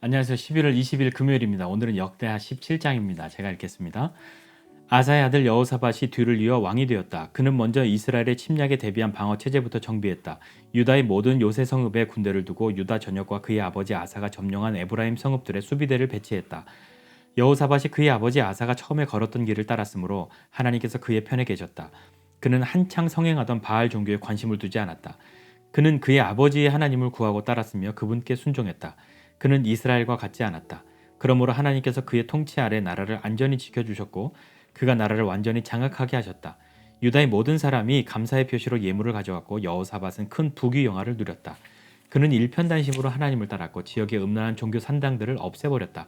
안녕하세요. 11월 20일 금요일입니다. 오늘은 역대하 17장입니다. 제가 읽겠습니다. 아사의 아들 여호사밧이 뒤를 이어 왕이 되었다. 그는 먼저 이스라엘의 침략에 대비한 방어 체제부터 정비했다. 유다의 모든 요새 성읍에 군대를 두고 유다 전역과 그의 아버지 아사가 점령한 에브라임 성읍들의 수비대를 배치했다. 여호사밧이 그의 아버지 아사가 처음에 걸었던 길을 따랐으므로 하나님께서 그의 편에 계셨다. 그는 한창 성행하던 바알 종교에 관심을 두지 않았다. 그는 그의 아버지의 하나님을 구하고 따랐으며 그분께 순종했다. 그는 이스라엘과 같지 않았다. 그러므로 하나님께서 그의 통치 아래 나라를 안전히 지켜주셨고 그가 나라를 완전히 장악하게 하셨다. 유다의 모든 사람이 감사의 표시로 예물을 가져왔고 여호사밧은 큰 부귀 영화를 누렸다. 그는 일편단심으로 하나님을 따랐고 지역의 음란한 종교 산당들을 없애버렸다.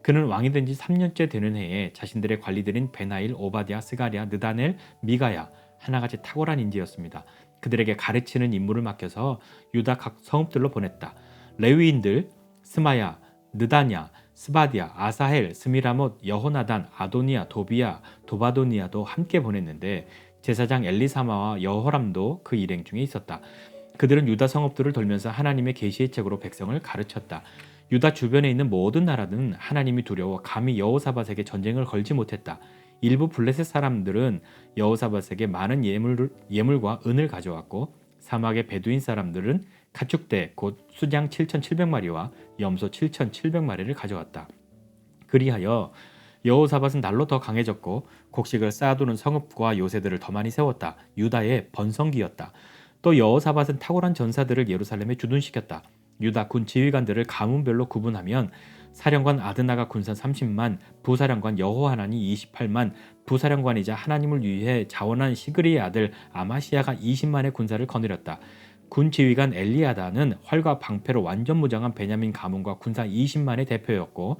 그는 왕이 된 지 3년째 되는 해에 자신들의 관리들인 베나일, 오바댜, 스가랴, 느다넬, 미가야 하나같이 탁월한 인재였습니다. 그들에게 가르치는 임무를 맡겨서 유다 각 성읍들로 보냈다. 레위인들 스마야, 느다냐, 스바디아, 아사헬, 스미라못, 여호나단, 아도니아, 도비야, 도바도니아도 함께 보냈는데 제사장 엘리사마와 여호람도 그 일행 중에 있었다. 그들은 유다 성읍들을 돌면서 하나님의 계시의 책으로 백성을 가르쳤다. 유다 주변에 있는 모든 나라는 하나님이 두려워 감히 여호사밧에게 전쟁을 걸지 못했다. 일부 블레셋 사람들은 여호사밧에게 많은 예물과 은을 가져왔고 사막의 베두인 사람들은 가축대 곧 수장 7,700마리와 염소 7,700마리를 가져왔다. 그리하여 여호사밧은 날로 더 강해졌고 곡식을 쌓아두는 성읍과 요새들을 더 많이 세웠다. 유다의 번성기였다. 또 여호사밧은 탁월한 전사들을 예루살렘에 주둔시켰다. 유다 군 지휘관들을 가문별로 구분하면 사령관 아드나가 군사 30만, 부사령관 여호하난이 28만, 부사령관이자 하나님을 위해 자원한 시그리의 아들 아마시아가 20만의 군사를 거느렸다. 군 지휘관 엘리아다는 활과 방패로 완전 무장한 베냐민 가문과 군사 20만의 대표였고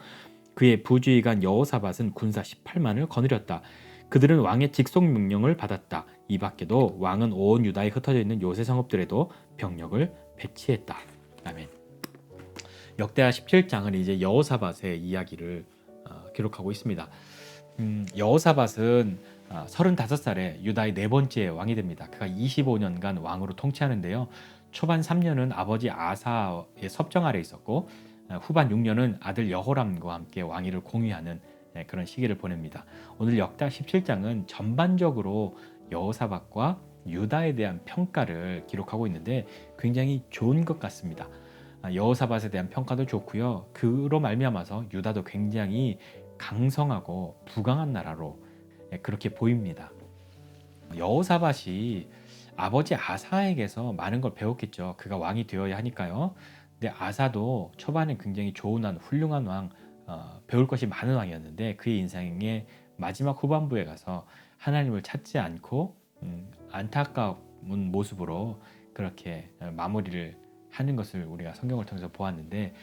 그의 부지휘관 여호사밧은 군사 18만을 거느렸다. 그들은 왕의 직속 명령을 받았다. 이 밖에도 왕은 온 유다에 흩어져 있는 요새 성읍들에도 병력을 배치했다. 아멘. 역대하 17장은 이제 여호사밧의 이야기를 기록하고 있습니다. 여호사밧은 35살에 유다의 네 번째 왕이 됩니다. 그가 25년간 왕으로 통치하는데요. 초반 3년은 아버지 아사의 섭정 아래 있었고 후반 6년은 아들 여호람과 함께 왕위를 공유하는 그런 시기를 보냅니다. 오늘 역대하 17장은 전반적으로 여호사밧과 유다에 대한 평가를 기록하고 있는데 굉장히 좋은 것 같습니다. 여호사밧에 대한 평가도 좋고요. 그로 말미암아서 유다도 굉장히 강성하고 부강한 나라로 그렇게 보입니다. 여호사밧이 아버지 아사에게서 많은 걸 배웠겠죠. 그가 왕이 되어야 하니까요. 근데 아사도 초반에 굉장히 좋은 왕, 훌륭한 왕, 배울 것이 많은 왕이었는데 그의 인생의 마지막 후반부에 가서 하나님을 찾지 않고 안타까운 모습으로 그렇게 마무리를 하는 것을 우리가 성경을 통해서 보았는데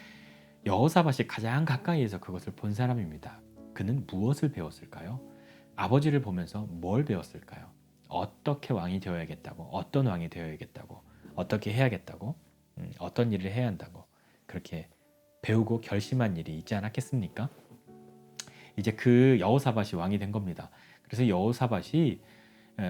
여호사밧이 가장 가까이에서 그것을 본 사람입니다. 그는 무엇을 배웠을까요? 아버지를 보면서 뭘 배웠을까요? 어떻게 왕이 되어야겠다고, 어떤 왕이 되어야겠다고, 어떻게 해야겠다고, 어떤 일을 해야 한다고 그렇게 배우고 결심한 일이 있지 않았겠습니까? 이제 그 여호사밧이 왕이 된 겁니다. 그래서 여호사밧이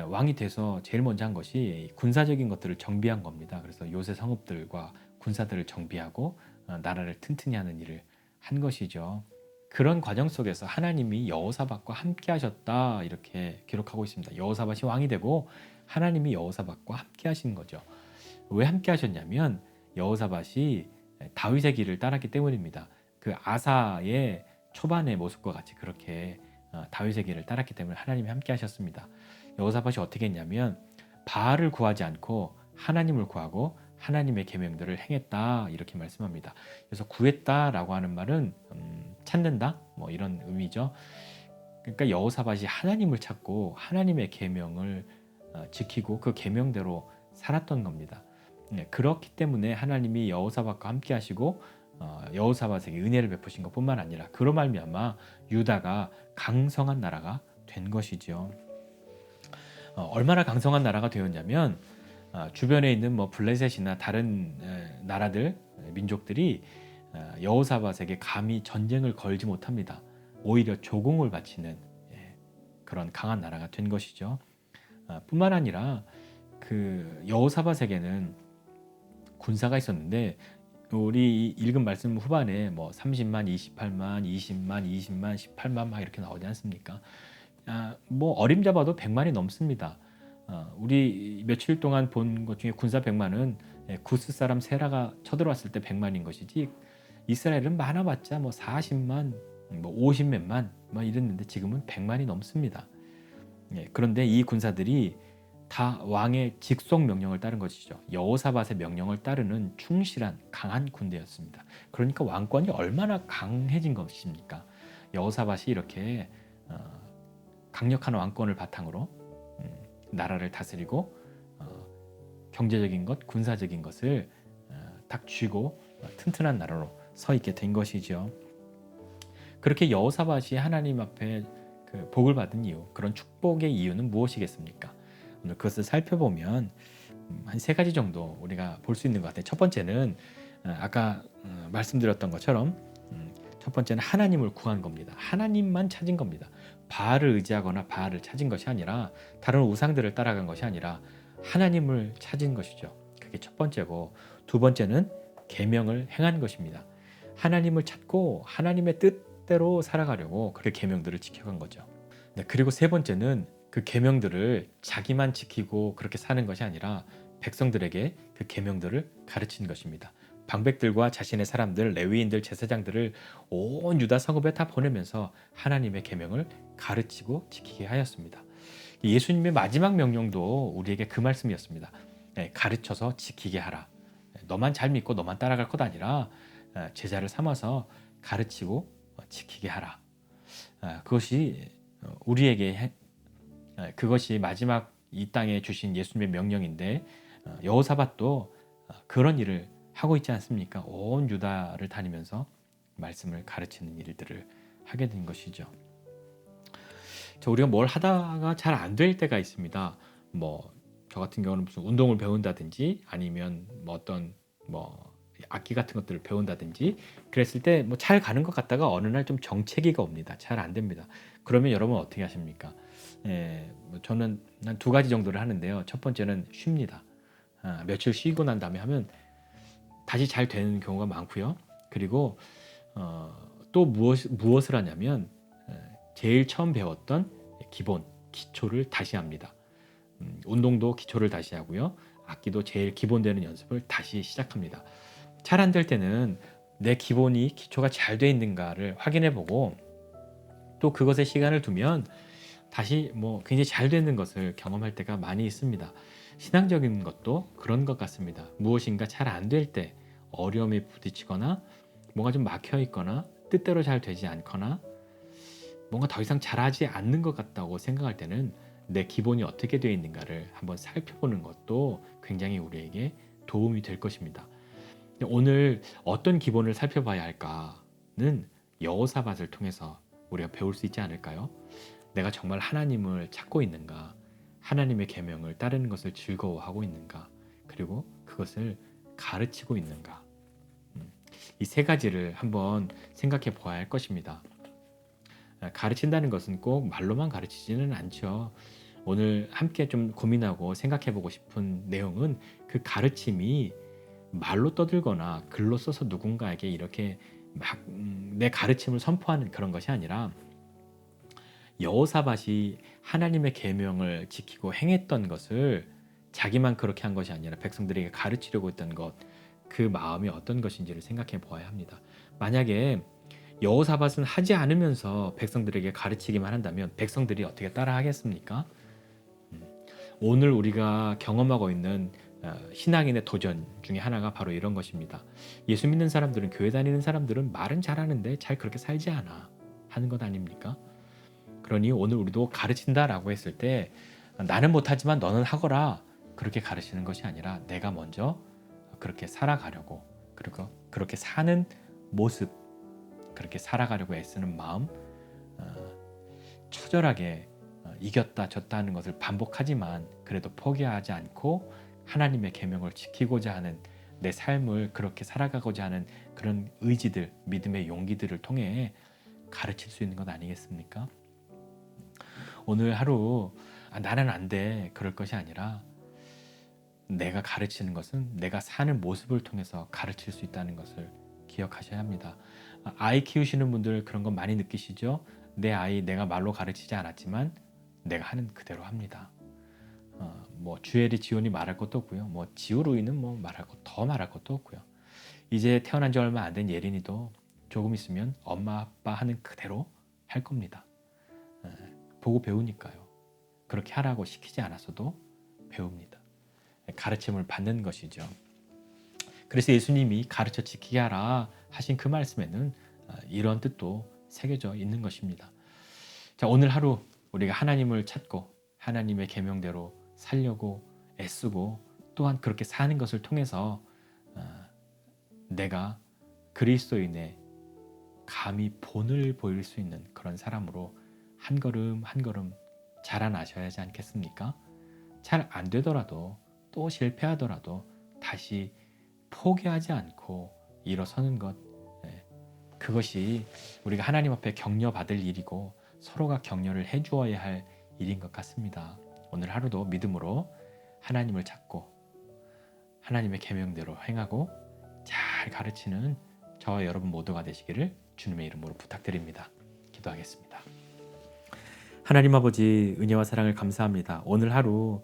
왕이 돼서 제일 먼저 한 것이 군사적인 것들을 정비한 겁니다. 그래서 요새 성읍들과 군사들을 정비하고 나라를 튼튼히 하는 일을 한 것이죠. 그런 과정 속에서 하나님이 여호사밧과 함께 하셨다 이렇게 기록하고 있습니다. 여호사밧이 왕이 되고 하나님이 여호사밧과 함께 하신 거죠. 왜 함께 하셨냐면 여호사밧이 다윗의 길을 따랐기 때문입니다. 그 아사의 초반의 모습과 같이 그렇게 다윗의 길을 따랐기 때문에 하나님이 함께 하셨습니다. 여호사밧이 어떻게 했냐면 바알을 구하지 않고 하나님을 구하고 하나님의 계명들을 행했다 이렇게 말씀합니다. 그래서 구했다라고 하는 말은 찾는다 뭐 이런 의미죠. 그러니까 여호사밧이 하나님을 찾고 하나님의 계명을 지키고 그 계명대로 살았던 겁니다. 그렇기 때문에 하나님이 여호사밧과 함께 하시고 여호사밧에게 은혜를 베푸신 것뿐만 아니라 그로 말미암아 유다가 강성한 나라가 된 것이죠. 얼마나 강성한 나라가 되었냐면 주변에 있는 뭐 블레셋이나 다른 나라들 민족들이 여호사밧에게 감히 전쟁을 걸지 못합니다. 오히려 조공을 바치는 그런 강한 나라가 된 것이죠. 뿐만 아니라 그 여호사밧에게는 군사가 있었는데 우리 읽은 말씀 후반에 뭐 30만, 28만, 20만, 20만, 18만 막 이렇게 나오지 않습니까? 뭐 어림잡아도 100만이 넘습니다. 우리 며칠 동안 본 것 중에 군사 100만은 구스 사람 세라가 쳐들어왔을 때 100만인 것이지, 이스라엘은 많아봤자 뭐 40만, 뭐 50몇만 뭐 이랬는데 지금은 100만이 넘습니다. 그런데 이 군사들이 다 왕의 직속 명령을 따른 것이죠. 여호사밧의 명령을 따르는 충실한 강한 군대였습니다. 그러니까 왕권이 얼마나 강해진 것입니까? 여호사밧이 이렇게 강력한 왕권을 바탕으로 나라를 다스리고 경제적인 것, 군사적인 것을 딱 쥐고 튼튼한 나라로 서 있게 된 것이죠. 그렇게 여호사밧이 하나님 앞에 그 복을 받은 이유, 그런 축복의 이유는 무엇이겠습니까? 오늘 그것을 살펴보면 한 세 가지 정도 우리가 볼 수 있는 것 같아요. 첫 번째는 아까 말씀드렸던 것처럼 첫 번째는 하나님을 구한 겁니다. 하나님만 찾은 겁니다. 바알을 의지하거나 바알을 찾은 것이 아니라, 다른 우상들을 따라간 것이 아니라 하나님을 찾은 것이죠. 그게 첫 번째고, 두 번째는 계명을 행한 것입니다. 하나님을 찾고 하나님의 뜻대로 살아가려고 그 계명들을 지켜간 거죠. 네, 그리고 세 번째는 그 계명들을 자기만 지키고 그렇게 사는 것이 아니라 백성들에게 그 계명들을 가르친 것입니다. 방백들과 자신의 사람들, 레위인들, 제사장들을 온 유다 성읍에 다 보내면서 하나님의 계명을 가르치고 지키게 하였습니다. 예수님의 마지막 명령도 우리에게 그 말씀이었습니다. 가르쳐서 지키게 하라. 너만 잘 믿고 너만 따라갈 것 아니라 제자를 삼아서 가르치고 지키게 하라. 그것이 우리에게 그것이 마지막 이 땅에 주신 예수님의 명령인데, 여호사밧도 그런 일을 하고 있지 않습니까? 온 유다를 다니면서 말씀을 가르치는 일들을 하게 된 것이죠. 우리가 뭘 하다가 잘 안 될 때가 있습니다. 뭐 저 같은 경우는 무슨 운동을 배운다든지, 아니면 뭐 어떤 뭐 악기 같은 것들을 배운다든지, 그랬을 때 뭐 잘 가는 것 같다가 어느 날 좀 정체기가 옵니다. 잘 안 됩니다. 그러면 여러분 어떻게 하십니까? 뭐 저는 한 두 가지 정도를 하는데요. 첫 번째는 쉽니다. 며칠 쉬고 난 다음에 하면 다시 잘 되는 경우가 많고요. 그리고 또 무엇을 하냐면 제일 처음 배웠던 기본, 기초를 다시 합니다. 운동도 기초를 다시 하고요. 악기도 제일 기본되는 연습을 다시 시작합니다. 잘 안 될 때는 내 기초가 잘 돼 있는가를 확인해 보고, 또 그것에 시간을 두면 다시 뭐 굉장히 잘 되는 것을 경험할 때가 많이 있습니다. 신앙적인 것도 그런 것 같습니다. 무엇인가 잘 안 될 때, 어려움에 부딪히거나 뭔가 좀 막혀 있거나 뜻대로 잘 되지 않거나 뭔가 더 이상 잘하지 않는 것 같다고 생각할 때는 내 기본이 어떻게 되어 있는가를 한번 살펴보는 것도 굉장히 우리에게 도움이 될 것입니다. 오늘 어떤 기본을 살펴봐야 할까는 여호사밧을 통해서 우리가 배울 수 있지 않을까요? 내가 정말 하나님을 찾고 있는가, 하나님의 계명을 따르는 것을 즐거워하고 있는가, 그리고 그것을 가르치고 있는가. 이 세 가지를 한번 생각해 보아야 할 것입니다. 가르친다는 것은 꼭 말로만 가르치지는 않죠. 오늘 함께 좀 고민하고 생각해 보고 싶은 내용은, 그 가르침이 말로 떠들거나 글로 써서 누군가에게 이렇게 막 내 가르침을 선포하는 그런 것이 아니라, 여호사밧이 하나님의 계명을 지키고 행했던 것을 자기만 그렇게 한 것이 아니라 백성들에게 가르치려고 했던 것, 그 마음이 어떤 것인지를 생각해 보아야 합니다. 만약에 여호사밧은 하지 않으면서 백성들에게 가르치기만 한다면 백성들이 어떻게 따라 하겠습니까? 오늘 우리가 경험하고 있는 신앙인의 도전 중에 하나가 바로 이런 것입니다. 예수 믿는 사람들은, 교회 다니는 사람들은 말은 잘하는데 잘 그렇게 살지 않아 하는 것 아닙니까? 그러니 오늘 우리도 가르친다라고 했을 때, 나는 못하지만 너는 하거라, 그렇게 가르치는 것이 아니라 내가 먼저 그렇게 살아가려고, 그리고 그렇게 사는 모습, 그렇게 살아가려고 애쓰는 마음, 처절하게 이겼다 졌다 하는 것을 반복하지만 그래도 포기하지 않고 하나님의 계명을 지키고자 하는 내 삶을 그렇게 살아가고자 하는 그런 의지들, 믿음의 용기들을 통해 가르칠 수 있는 것 아니겠습니까? 오늘 하루 나는 안 돼, 그럴 것이 아니라 내가 가르치는 것은 내가 사는 모습을 통해서 가르칠 수 있다는 것을 기억하셔야 합니다. 아이 키우시는 분들 그런 거 많이 느끼시죠? 내 아이 내가 말로 가르치지 않았지만 내가 하는 그대로 합니다. 뭐 주엘이 지온이 말할 것도 없고요. 뭐 지우루이는 뭐 더 말할 것도 없고요. 이제 태어난 지 얼마 안 된 예린이도 조금 있으면 엄마 아빠 하는 그대로 할 겁니다. 보고 배우니까요. 그렇게 하라고 시키지 않았어도 배웁니다. 가르침을 받는 것이죠. 그래서 예수님이 가르쳐 지키게 하라 하신 그 말씀에는 이런 뜻도 새겨져 있는 것입니다. 자, 오늘 하루 우리가 하나님을 찾고 하나님의 계명대로 살려고 애쓰고 또한 그렇게 사는 것을 통해서 내가 그리스도인의 감히 본을 보일 수 있는 그런 사람으로 한 걸음 한 걸음 자라나셔야 하지 않겠습니까? 잘 안 되더라도 또 실패하더라도 다시 포기하지 않고 일어서는 것, 그것이 우리가 하나님 앞에 격려받을 일이고 서로가 격려를 해주어야 할 일인 것 같습니다. 오늘 하루도 믿음으로 하나님을 찾고 하나님의 계명대로 행하고 잘 가르치는 저와 여러분 모두가 되시기를 주님의 이름으로 부탁드립니다. 기도하겠습니다. 하나님 아버지, 은혜와 사랑을 감사합니다. 오늘 하루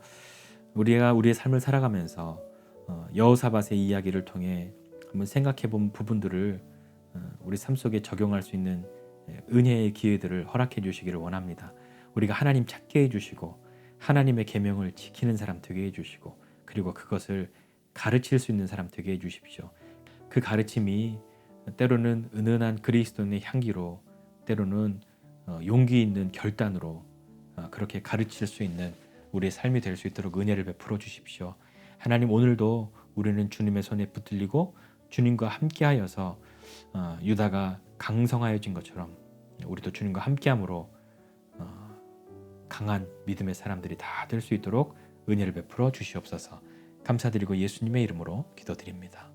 우리가 우리의 삶을 살아가면서 여호사밧의 이야기를 통해 한번 생각해 본 부분들을 우리 삶 속에 적용할 수 있는 은혜의 기회들을 허락해 주시기를 원합니다. 우리가 하나님 찾게 해주시고 하나님의 계명을 지키는 사람 되게 해주시고 그리고 그것을 가르칠 수 있는 사람 되게 해주십시오. 그 가르침이 때로는 은은한 그리스도인의 향기로 때로는 용기 있는 결단으로 그렇게 가르칠 수 있는 우리의 삶이 될 수 있도록 은혜를 베풀어 주십시오. 하나님, 오늘도 우리는 주님의 손에 붙들리고 주님과 함께하여서 유다가 강성하여진 것처럼 우리도 주님과 함께함으로 강한 믿음의 사람들이 다 될 수 있도록 은혜를 베풀어 주시옵소서. 감사드리고 예수님의 이름으로 기도드립니다.